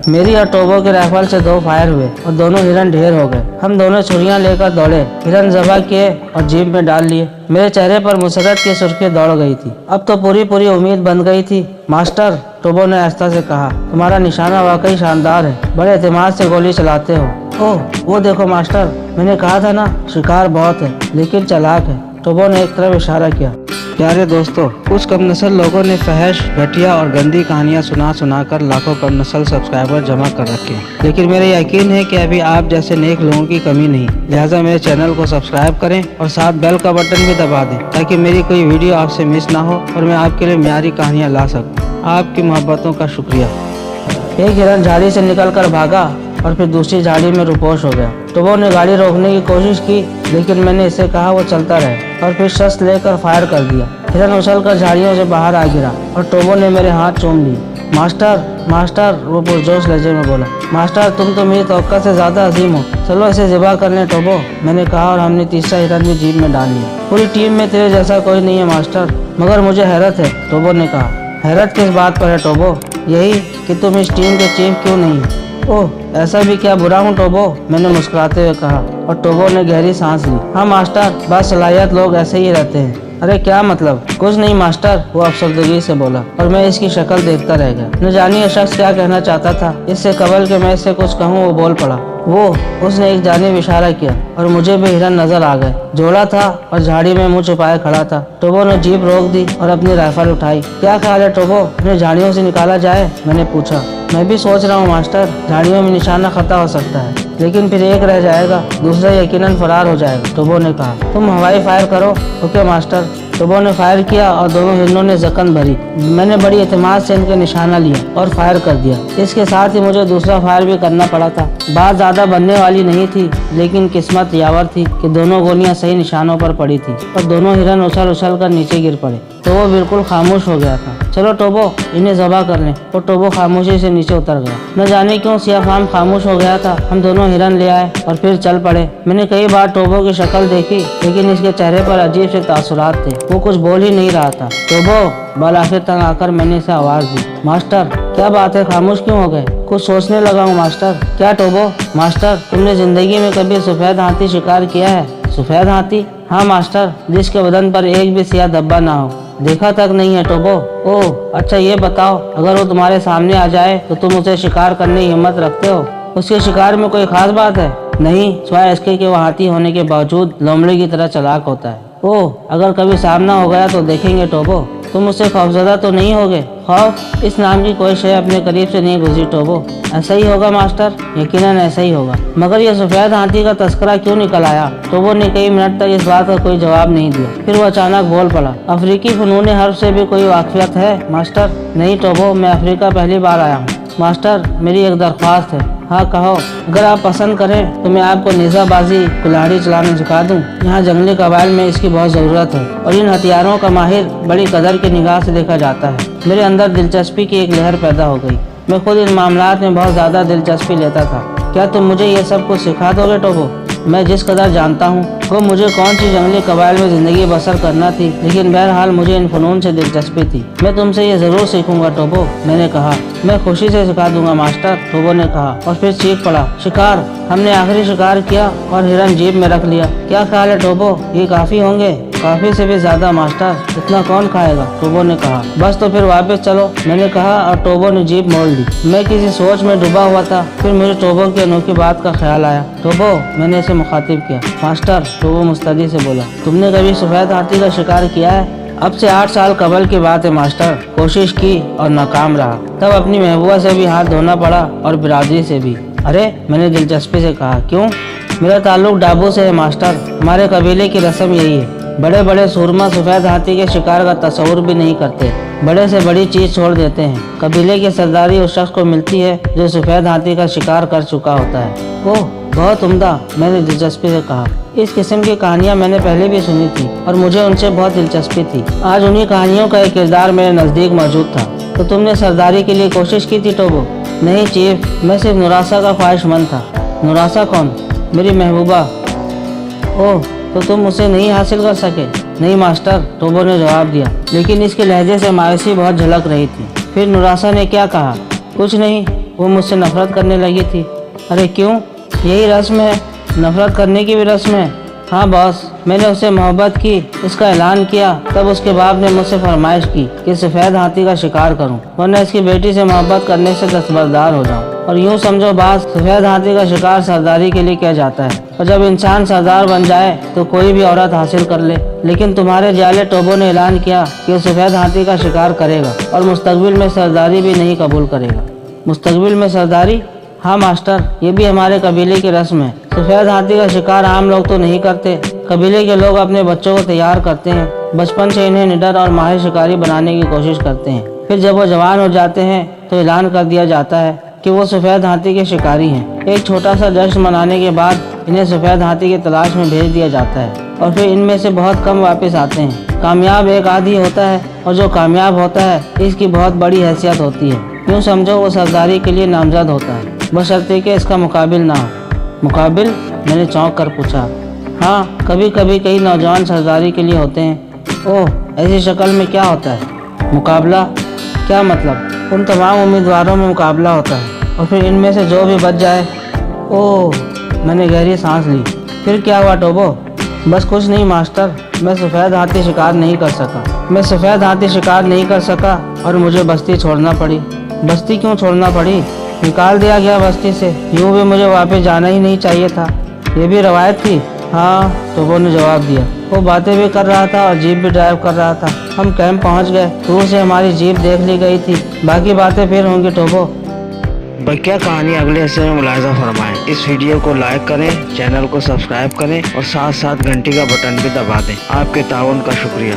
मेरी और टोबो के राइफल से 2 फायर हुए और दोनों हिरन ढेर हो गए। हम दोनों छुरियां लेकर दौड़े, हिरन ज़बह किए और जीप में डाल लिए। मेरे चेहरे पर मुसरत की सुर्खी दौड़ गई थी। अब तो पूरी उम्मीद बन गई थी। मास्टर, टोबो ने आहिस्ता से कहा, तुम्हारा निशाना वाकई शानदार है, बड़े एतमाद से गोली चलाते हो। ओह, वो देखो मास्टर, मैंने कहा था ना, शिकार बहुत है लेकिन चालाक है। टोबो ने एक तरफ इशारा किया। प्यारे दोस्तों, कुछ कम नस्ल लोगों ने फहश, घटिया और गंदी कहानियां सुना कर लाखों कम नस्ल सब्सक्राइबर जमा कर रखे हैं, लेकिन मेरा यकीन है कि अभी आप जैसे नेक लोगों की कमी नहीं। लिहाजा मेरे चैनल को सब्सक्राइब करें और साथ बेल का बटन भी दबा दें ताकि मेरी कोई वीडियो आपसे मिस ना हो और मैं आपके लिए म्यारी कहानियाँ ला सकूँ। आपकी मोहब्बतों का शुक्रिया। एक हिरन झाड़ी से निकलकर भागा और फिर दूसरी झाड़ी में रुपोश हो गया। टोबो ने गाड़ी रोकने की कोशिश की, लेकिन मैंने इसे कहा वो चलता रहे और फिर शस्त्र लेकर फायर कर दिया। हिरन उछलकर झाड़ियों से बाहर आ गिरा और टोबो ने मेरे हाथ चूम लिए। मास्टर, मास्टर, वो पुरजोश लहजे में बोला। मास्टर, तुम तो मेरी तवक्का से ज्यादा अजीम हो। चलो इसे ज़िबा कर लें टोबो, मैंने कहा और हमने तीसरा हिरन भी जीप में डाल लिया। पूरी टीम में तेरे जैसा कोई नहीं है मास्टर, मगर मुझे हैरत है, टोबो ने कहा। हैरत किस बात पर है टोबो? यही कि तुम इस टीम के चीफ क्यों नहीं हो। ओह, ऐसा भी क्या बुरा हूँ टोबो, मैंने मुस्कुराते हुए कहा और टोबो ने गहरी सांस ली। हाँ मास्टर, बासलाहियत लोग ऐसे ही रहते हैं। अरे क्या मतलब? कुछ नहीं मास्टर, वो अफसरदगी से बोला और मैं इसकी शक्ल देखता रह गया। न जाने ये शख्स क्या कहना चाहता था। इससे कबल के मैं इससे कुछ कहूँ वो बोल पड़ा। उसने एक जानिब इशारा किया और मुझे भी हिरन नजर आ गए। जोड़ा था और झाड़ी में मुंह छुपाए खड़ा था। टोबो ने जीप रोक दी और अपनी राइफल उठाई। क्या ख्याल है टोबो, उन्हें झाड़ियों से निकाला जाए, मैंने पूछा। मैं भी सोच रहा हूँ मास्टर, झाड़ियों में निशाना खता हो सकता है, लेकिन फिर एक रह जाएगा, दूसरा यकीनन फरार हो जाएगा, टोबो ने कहा। तुम हवाई फायर करो। Okay master. टोबो ने फायर किया और दोनों हिरनों ने जख्म भरी। मैंने बड़ी एतमाद से इनके निशाना लिया और फायर कर दिया। इसके साथ ही मुझे दूसरा फायर भी करना पड़ा था। बात ज्यादा बनने वाली नहीं थी, लेकिन किस्मत यावर थी कि दोनों गोलियां सही निशानों पर पड़ी थी और दोनों हिरन उछल कर नीचे गिर पड़े। तो वो बिल्कुल खामोश हो गया था। चलो टोबो, इन्हें ज़बह कर लें। और टोबो खामोशी से नीचे उतर गया। न जाने क्यों सियाफाम खामोश हो गया था। हम दोनों हिरन ले आए और फिर चल पड़े। मैंने कई बार टोबो की शक्ल देखी, लेकिन इसके चेहरे पर अजीब से तासुरात थे। वो कुछ बोल ही नहीं रहा था। टोबो, बल आखिर तंग आकर मैंने इसे आवाज दी। मास्टर, क्या बात है, खामोश क्यों हो गए? कुछ सोचने लगा हूँ मास्टर। क्या टोबो? मास्टर, तुमने जिंदगी में कभी सफेद हाथी शिकार किया है? सफेद हाथी? हाँ मास्टर, जिसके बदन पर एक भी सियाह धब्बा ना हो। देखा तक नहीं है टोबो। ओह अच्छा, ये बताओ, अगर वो तुम्हारे सामने आ जाए तो तुम उसे शिकार करने की हिम्मत रखते हो? उसके शिकार में कोई खास बात है? नहीं, सिवाय इसके कि वो हाथी होने के बावजूद लोमड़ी की तरह चालाक होता है। ओह, अगर कभी सामना हो गया तो देखेंगे टोबो। तुम उससे खौफजदा तो नहीं होगे? खौफ इस नाम की कोई शय अपने करीब से नहीं गुजरी टोबो। ऐसा ही होगा मास्टर, यकीनन ऐसा ही होगा। मगर ये सफेद हाथी का तस्करा क्यों निकल आया? टोबो ने कई मिनट तक इस बात का कोई जवाब नहीं दिया। फिर वो अचानक बोल पड़ा। अफ्रीकी फनून हर्फ से भी कोई वाकफियत है मास्टर? नहीं टोबो, मैं अफ्रीका पहली बार आया हूँ। मास्टर, मेरी एक दरख्वास्त है। हाँ कहो। अगर आप पसंद करें तो मैं आपको नेज़ाबाजी, कुल्हाड़ी चलाना सिखा दूं। यहाँ जंगली कबाइल में इसकी बहुत ज़रूरत है और इन हथियारों का माहिर बड़ी कदर की निगाह से देखा जाता है। मेरे अंदर दिलचस्पी की एक लहर पैदा हो गई। मैं खुद इन मामलात में बहुत ज़्यादा दिलचस्पी लेता था। क्या तुम मुझे ये सब कुछ सिखा दोगे टोबो? मैं जिस कदर जानता हूँ वो मुझे कौन सी जंगली कबाइल में ज़िंदगी बसर करना थी, लेकिन बहरहाल मुझे इन फ़नून से दिलचस्पी थी। मैं तुमसे ये ज़रूर सीखूंगा टोबो, मैंने कहा। मैं खुशी से सिखा दूंगा मास्टर, टोबो ने कहा और फिर चीख पड़ा। शिकार! हमने आखिरी शिकार किया और हिरन जीप में रख लिया। क्या ख्याल है टोबो, ये काफ़ी होंगे? काफ़ी से भी ज़्यादा मास्टर, इतना कौन खाएगा, टोबो ने कहा। बस तो फिर वापस चलो, मैंने कहा और टोबो ने जीप मोड़ ली। मैं किसी सोच में डूबा हुआ था। फिर मुझे टोबो की अनोखी बात का ख्याल आया। टोबो, मैंने इसे मुखातिब किया। मास्टर, टोबो मुस्तैदी से बोला, तुमने कभी सफेद हाथी का शिकार किया है? अब से 8 साल कबल की बात है मास्टर। कोशिश की और नाकाम रहा। तब अपनी महबूबा से भी हाथ धोना पड़ा और बिरादरी से भी। अरे, मैंने दिलचस्पी से कहा। क्यों? मेरा ताल्लुक डाबू से है मास्टर। हमारे कबीले की रस्म यही है। बड़े बड़े सूरमा सफेद हाथी के शिकार का तस्वुर भी नहीं करते। बड़े से बड़ी चीज छोड़ देते हैं। कबीले की सरदारी उस शख्स को मिलती है जो सफेद हाथी का शिकार कर चुका होता है। ओह, बहुत उम्दा, मैंने दिलचस्पी से कहा। इस किस्म की कहानियां मैंने पहले भी सुनी थी और मुझे उनसे बहुत दिलचस्पी थी। आज उन्हीं कहानियों का एक किरदार मेरे नज़दीक मौजूद था। तो तुमने सरदारी के लिए कोशिश की थी टोबो? नहीं चीफ, मैं सिर्फ नुरासा का ख्वाहिशमंद था। नुरासा कौन? मेरी महबूबा। ओह, तो तुम उसे नहीं हासिल कर सके? नहीं मास्टर, टोबो ने जवाब दिया, लेकिन इसके लहजे से मायूसी बहुत झलक रही थी। फिर नुरासा ने क्या कहा? कुछ नहीं, वो मुझसे नफरत करने लगी थी। अरे क्यों? यही रस्म है, नफरत करने की भी रस्म है। हाँ बॉस, मैंने उससे मोहब्बत की, इसका ऐलान किया, तब उसके बाप ने मुझसे फरमाइश की कि सफ़ेद हाथी का शिकार करूं, वरना इसकी बेटी से मोहब्बत करने से दस्तबरदार हो जाऊं। और यूं समझो बात, सफ़ेद हाथी का शिकार सरदारी के लिए किया जाता है, और जब इंसान सरदार बन जाए तो कोई भी औरत हासिल कर ले। लेकिन तुम्हारे जाले टोबो ने ऐलान किया कि वो सफ़ेद हाथी का शिकार करेगा और मुस्तकबिल में सरदारी भी नहीं कबूल करेगा। मुस्तकबिल में सरदारी? हाँ मास्टर, ये भी हमारे कबीले की रस्म है। सफ़ेद हाथी का शिकार आम लोग तो नहीं करते, कबीले के लोग अपने बच्चों को तैयार करते हैं, बचपन से इन्हें निडर और माहिर शिकारी बनाने की कोशिश करते हैं। फिर जब वो जवान हो जाते हैं तो ऐलान कर दिया जाता है कि वो सफ़ेद हाथी के शिकारी हैं। एक छोटा सा जश्न मनाने के बाद इन्हें सफ़ेद हाथी की तलाश में भेज दिया जाता है, और फिर इनमें से बहुत कम वापस आते हैं। कामयाब एक आदमी होता है, और जो कामयाब होता है इसकी बहुत बड़ी हैसियत होती है। यूँ समझो वो सरदारी के लिए नामजद होता है, बशर्ते कि इसका मुकाबिल ना हो। मुकाबिल? मैंने चौंक कर पूछा। हाँ, कभी कभी कई नौजवान सरदारी के लिए होते हैं। ओह, ऐसी शक्ल में क्या होता है? मुकाबला? क्या मतलब? उन तमाम उम्मीदवारों में मुकाबला होता है, और फिर इनमें से जो भी बच जाए। ओह, मैंने गहरी सांस ली। फिर क्या हुआ टोबो? बस कुछ नहीं मास्टर, मैं सफ़ेद हाथी शिकार नहीं कर सका। मैं सफ़ेद हाथी शिकार नहीं कर सका और मुझे बस्ती छोड़ना पड़ी। बस्ती क्यों छोड़ना पड़ी? निकाल दिया गया बस्ती से। यूँ भी मुझे वापस जाना ही नहीं चाहिए था। ये भी रवायत थी? हाँ, टोबो ने जवाब दिया। वो बातें भी कर रहा था और जीप भी ड्राइव कर रहा था। हम कैंप पहुंच गए, दूर से हमारी जीप देख ली गई थी। बाकी बातें फिर होंगी टोबो। बकिया कहानी अगले हिस्से में मुलाहिजा फरमाएं। इस वीडियो को लाइक करें, चैनल को सब्सक्राइब करें और साथ साथ घंटी का बटन भी दबा दें। आपके ताउन का शुक्रिया।